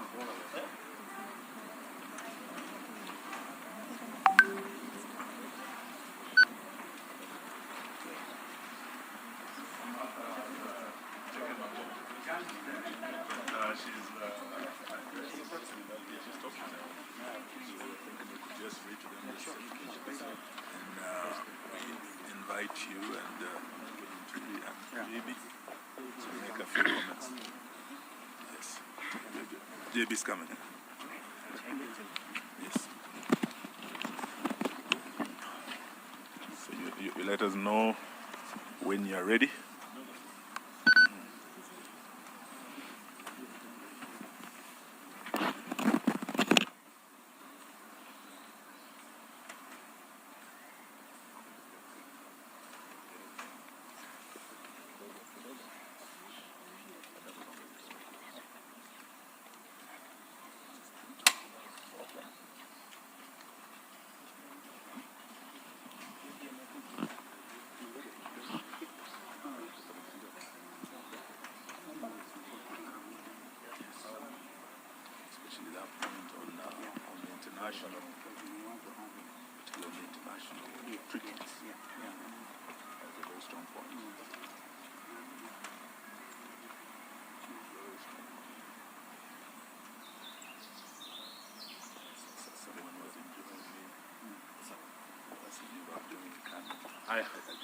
We invite you and JB to make a few comments. Yes. JB's coming. Yes. So you let us know when you are ready. Especially that point on the international, particularly international treaties. That's a very strong point. Someone was enjoying me. That's the new way of doing the canon.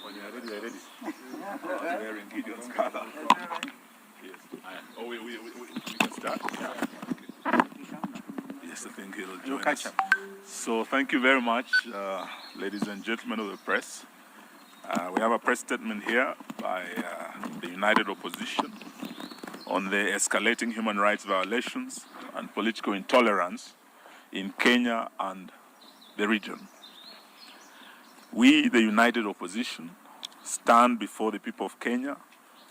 When you are ready, we are ready. I was wearing Gideon's color. Yes. Oh, we can start? Yeah. Yes, I think he'll join us. So thank you very much, ladies and gentlemen of the press. We have a press statement here by the United Opposition on the escalating human rights violations and political intolerance in Kenya and the region. We, the United Opposition, stand before the people of Kenya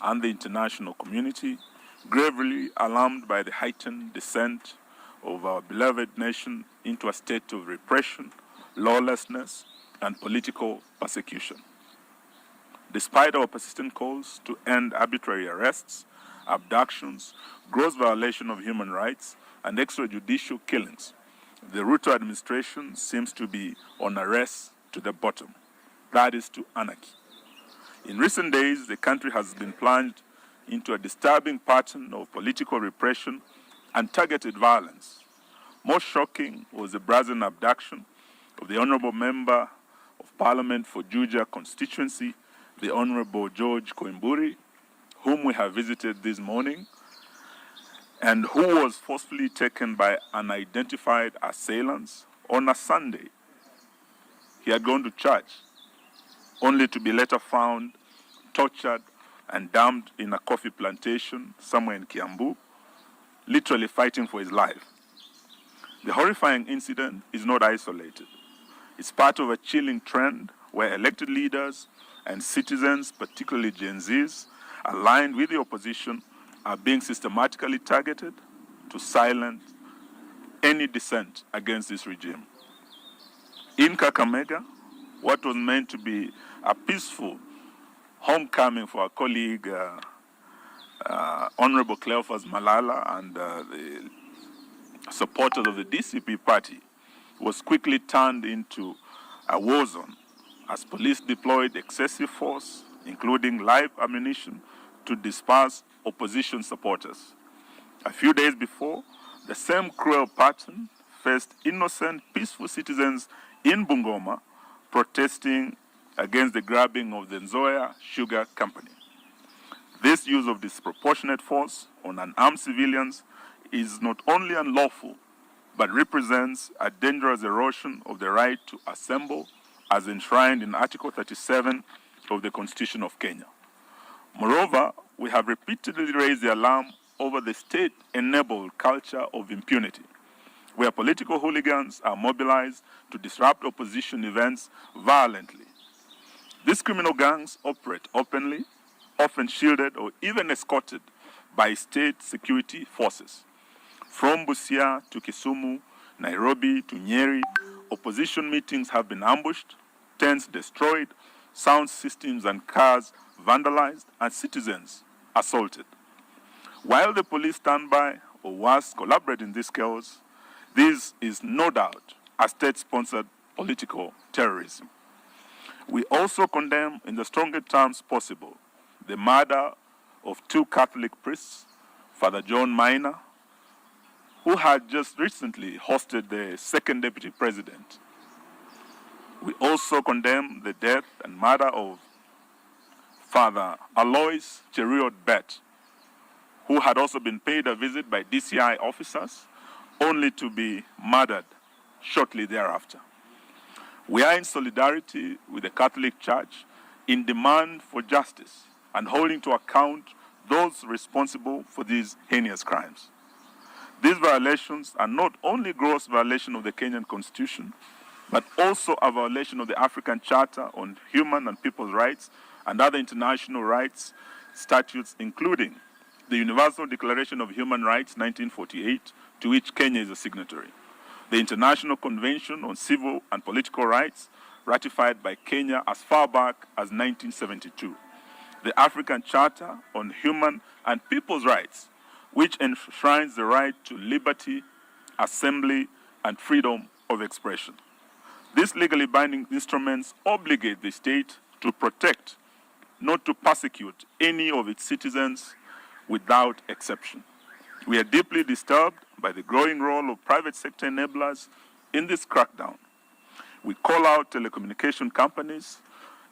and the international community, gravely alarmed by the heightened descent of our beloved nation into a state of repression, lawlessness, and political persecution. Despite our persistent calls to end arbitrary arrests, abductions, gross violation of human rights, and extrajudicial killings, the Ruto administration seems to be on a race to the bottom, that is to anarchy. In recent days, the country has been plunged into a disturbing pattern of political repression and targeted violence. Most shocking was the brazen abduction of the Honorable Member of Parliament for Juja constituency, the Honorable George Koimburi, whom we have visited this morning, and who was forcefully taken by unidentified assailants on a Sunday. He had gone to church, only to be later found tortured and dumped in a coffee plantation somewhere in Kiambu, literally fighting for his life. The horrifying incident is not isolated. It's part of a chilling trend where elected leaders and citizens, particularly Gen Zs, aligned with the opposition, are being systematically targeted to silence any dissent against this regime. In Kakamega, what was meant to be a peaceful homecoming for our colleague, Honorable Cleophas Malala and the supporters of the DCP party, was quickly turned into a war zone as police deployed excessive force, including live ammunition, to disperse opposition supporters. A few days before, the same cruel pattern faced innocent, peaceful citizens in Bungoma protesting against the grabbing of the Nzoia Sugar Company. This use of disproportionate force on unarmed civilians is not only unlawful, but represents a dangerous erosion of the right to assemble as enshrined in Article 37 of the Constitution of Kenya. Moreover, we have repeatedly raised the alarm over the state-enabled culture of impunity, where political hooligans are mobilized to disrupt opposition events violently. These criminal gangs operate openly, often shielded or even escorted by state security forces. From Busia to Kisumu, Nairobi to Nyeri, opposition meetings have been ambushed, tents destroyed, sound systems and cars vandalized, and citizens assaulted. While the police stand by, or worse, collaborate in this chaos, this is no doubt a state-sponsored political terrorism. We also condemn, in the strongest terms possible, the murder of 2 Catholic priests, Father John Minor, who had just recently hosted the second deputy president. We also condemn the death and murder of Father Alois Cheriot Bet, who had also been paid a visit by DCI officers, only to be murdered shortly thereafter. We are in solidarity with the Catholic Church in demand for justice and holding to account those responsible for these heinous crimes. These violations are not only gross violation of the Kenyan Constitution, but also a violation of the African Charter on Human and People's Rights and other international rights statutes, including the Universal Declaration of Human Rights 1948, to which Kenya is a signatory, the International Convention on Civil and Political Rights, ratified by Kenya as far back as 1972, the African Charter on Human and People's Rights, which enshrines the right to liberty, assembly, and freedom of expression. These legally binding instruments obligate the state to protect, not to persecute, any of its citizens without exception. We are deeply disturbed by the growing role of private sector enablers in this crackdown. We call out telecommunication companies,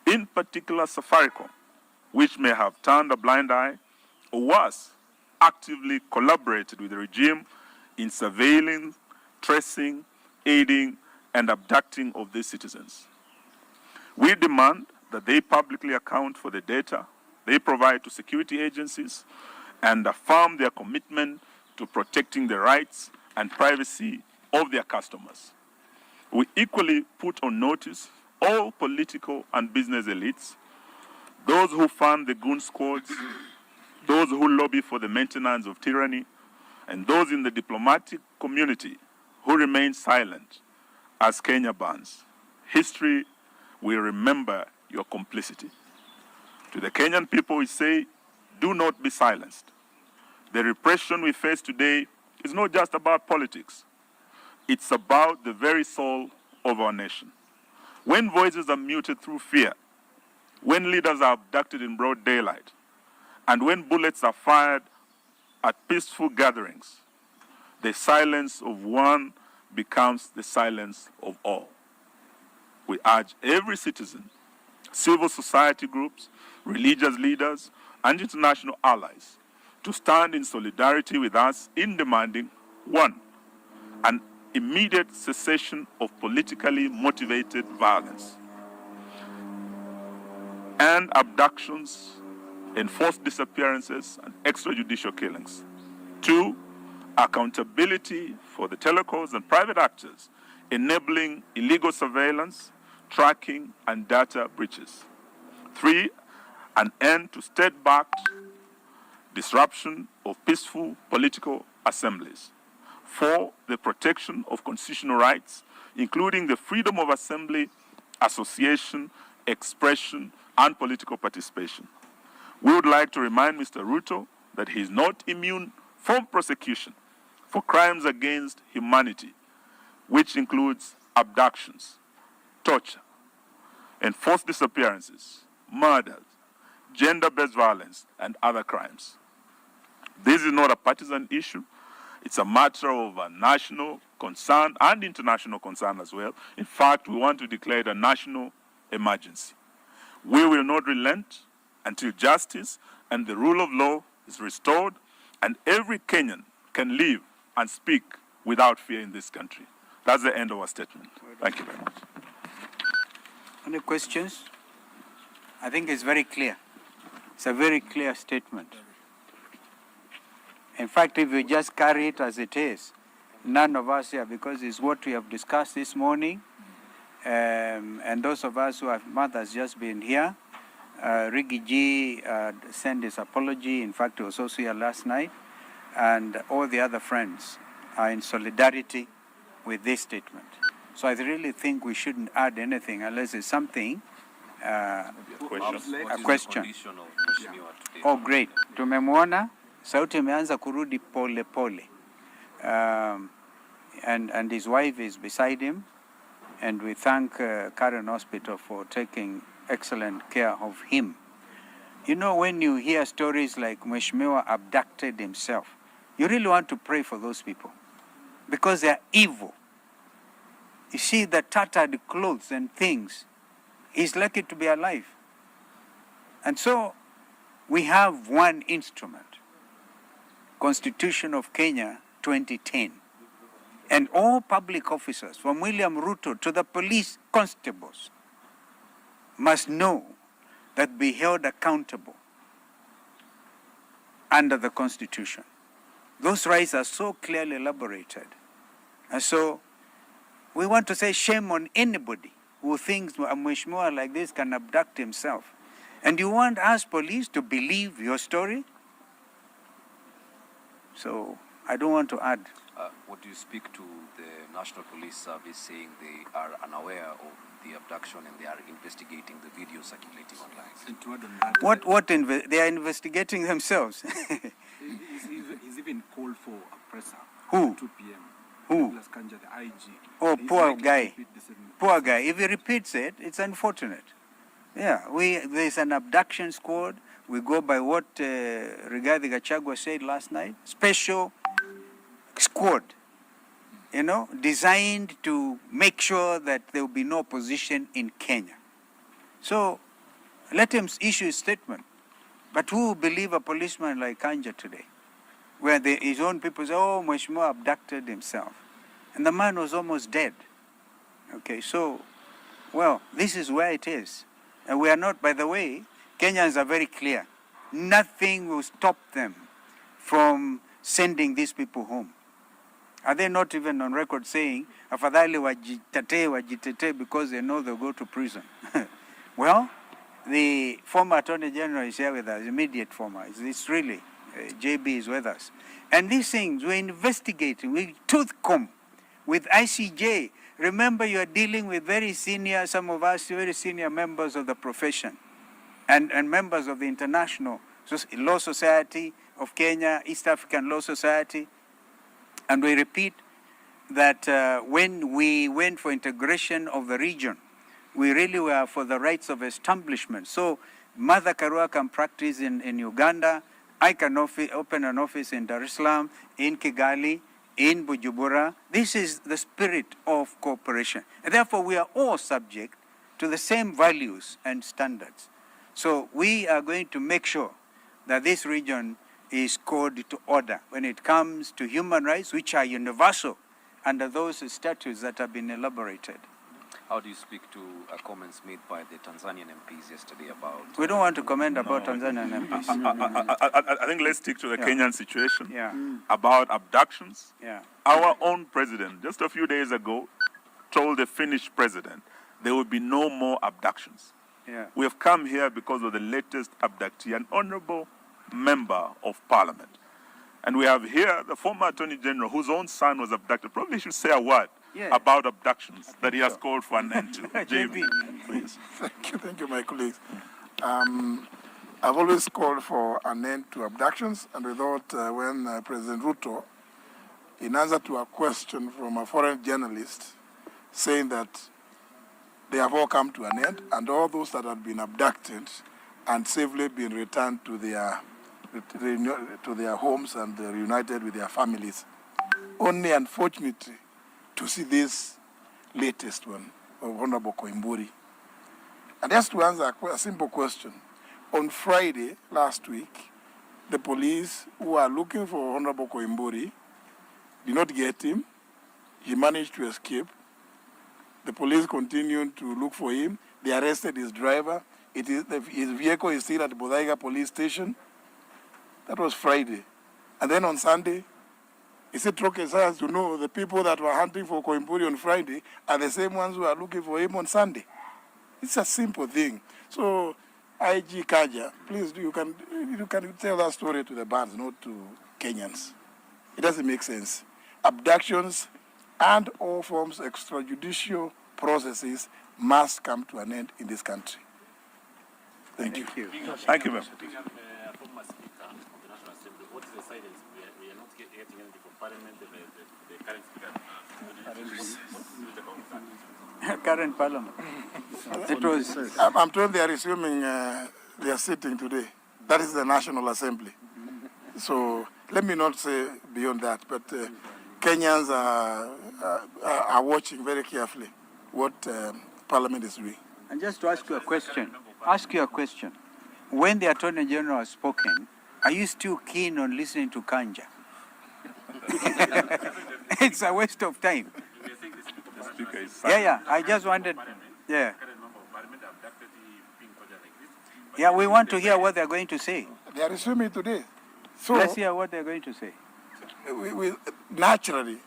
in particular Safaricom, which may have turned a blind eye, or worse, actively collaborated with the regime in surveilling, tracing, aiding, and abducting of these citizens. We demand that they publicly account for the data they provide to security agencies and affirm their commitment to protecting the rights and privacy of their customers. We equally put on notice all political and business elites, those who fund the goon squads, those who lobby for the maintenance of tyranny, and those in the diplomatic community who remain silent as Kenya burns. History will remember your complicity. To the Kenyan people, we say, do not be silenced. The repression we face today is not just about politics. It's about the very soul of our nation. When voices are muted through fear, when leaders are abducted in broad daylight, and when bullets are fired at peaceful gatherings, the silence of one becomes the silence of all. We urge every citizen, civil society groups, religious leaders, and international allies to stand in solidarity with us in demanding, 1, an immediate cessation of politically motivated violence and abductions, enforced disappearances, and extrajudicial killings. 2, accountability for the telecos and private actors enabling illegal surveillance, tracking, and data breaches. 3, an end to state-backed disruption of peaceful political assemblies. 4, the protection of constitutional rights, including the freedom of assembly, association, expression, and political participation. We would like to remind Mr. Ruto that he is not immune from prosecution for crimes against humanity, which includes abductions, torture, enforced disappearances, murders, gender-based violence, and other crimes. This is not a partisan issue. It's a matter of a national concern and international concern as well. In fact, we want to declare it a national emergency. We will not relent until justice and the rule of law is restored and every Kenyan can live and speak without fear in this country. That's the end of our statement. Thank you very much. Any questions? I think it's very clear. It's a very clear statement. In fact, if we just carry it as it is, none of us here, because it's what we have discussed this morning, and those of us who have mothers just been here, Rigi G sent his apology. In fact, he was also here last night, and all the other friends are in solidarity with this statement. So I really think we shouldn't add anything unless it's something, a question. Oh, great. Tumemwona, sauti imeanza kurudi pole pole. and his wife is beside him. And we thank Karen Hospital for taking excellent care of him. You know, when you hear stories like Mheshimiwa abducted himself, you really want to pray for those people because they are evil. You see the tattered clothes and things. He's lucky to be alive. And so we have one instrument, Constitution of Kenya 2010. And all public officers, from William Ruto to the police constables, must know that be held accountable under the Constitution. Those rights are so clearly elaborated. And so we want to say shame on anybody who thinks a Mheshimiwa like this can abduct himself. And you want us police to believe your story? So I don't want to add. What do you speak to the National Police Service saying they are unaware of the abduction and they are investigating the video circulating online? They are investigating themselves. He's even called for a presser. Who? At 2 p.m. Who? Douglas Kanja, the IG. Oh, He's poor likely to guy. repeat the same Poor guy. If he repeats it, it's unfortunate. Yeah, there's an abduction squad. We go by what Rigathi Gachagua said last night. Special squad, you know, designed to make sure that there will be no opposition in Kenya. So let him issue a statement. But who will believe a policeman like Kanja today? Where his own people say, oh, Mheshimiwa abducted himself. And the man was almost dead. Okay, so, well, this is where it is. And we are not, by the way, Kenyans are very clear. Nothing will stop them from sending these people home. Are they not even on record saying, afadhali wajitetee because they know they'll go to prison? Well, the former Attorney General is here with us, immediate former. It's really, JB is with us. And these things, we're investigating, we tooth comb with ICJ. Remember, you are dealing with very senior, some of us, very senior members of the profession and members of the International Law Society of Kenya, East African Law Society. And we repeat that when we went for integration of the region, we really were for the rights of establishment. So Mother Karua can practice in Uganda. I can open an office in Dar es Salaam, in Kigali, in Bujumbura. This is the spirit of cooperation. And therefore, we are all subject to the same values and standards. So we are going to make sure that this region is called to order when it comes to human rights, which are universal under those statutes that have been elaborated. How do you speak to comments made by the Tanzanian MPs yesterday about... We don't want to comment about Tanzanian MPs. I think let's stick to the Kenyan situation. Yeah. About abductions. Yeah. Our own president, just a few days ago, told the Finnish president there will be no more abductions. Yeah. We have come here because of the latest abductee, an honorable member of parliament. And we have here the former Attorney General, whose own son was abducted. Probably should say a word about abductions that he has called for an end to. JB, please. Thank you, my colleagues. I've always called for an end to abductions, and we thought when President Ruto, in answer to a question from a foreign journalist, saying that they have all come to an end, and all those that had been abducted and safely been returned to their homes and reunited with their families. Only, unfortunately, to see this latest one of Honorable Koimburi. And just to answer a simple question, on Friday last week, the police who are looking for Honorable Koimburi did not get him. He managed to escape. The police continued to look for him. They arrested his driver. His vehicle is still at the Bodaiga police station. That was Friday. And then on Sunday, he said Troke has to know the people that were hunting for Koimburi on Friday are the same ones who are looking for him on Sunday. It's a simple thing. So, IG Kaja, please, you can tell that story to the bands, not to Kenyans. It doesn't make sense. Abductions and all forms of extrajudicial processes must come to an end in this country. Thank you. Thank you, ma'am. Former Speaker of the National Assembly, what is the silence? We are not getting getting anything from Parliament, the current speaker. Current Parliament. It was. I'm told they are resuming their sitting today. That is the National Assembly. So let me not say beyond that, but Kenyans are watching very carefully what Parliament is doing. And just to ask you a question. When the Attorney General has spoken, are you still keen on listening to Kanja? It's a waste of time. The speaker is Yeah. I just wanted. Yeah. Yeah, we want to hear what they're going to say. They are resuming today. So Let's hear what they're going to say. Naturally,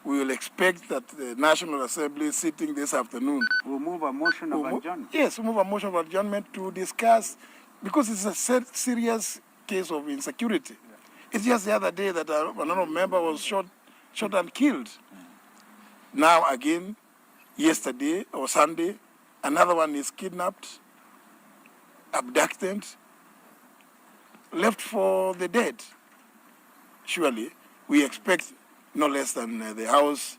we will expect that the National Assembly sitting this afternoon. We'll move a motion of adjournment. Yes, we'll move a motion of adjournment to discuss, because it's a serious case of insecurity. It's just the other day that another member was shot and killed. Now again, yesterday or Sunday, another one is kidnapped, abducted, left for the dead. Surely, we expect no less than the House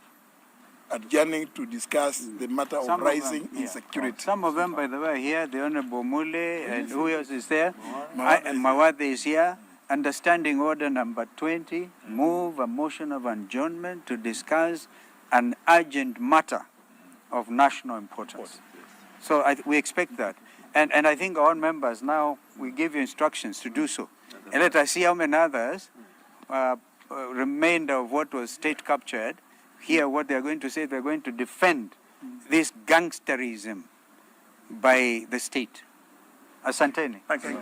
adjourning to discuss the matter of rising insecurity. Some of them, by the way, are here. The Honorable Mule, and who else is there? Mawade is here. Understanding order number 20, move a motion of adjournment to discuss an urgent matter of national importance. So we expect that. And I think all members now, we give you instructions to do so. And let us see how many others, remainder of what was state captured, hear what they're going to say. They're going to defend this gangsterism by the state. Asanteni. Thank you.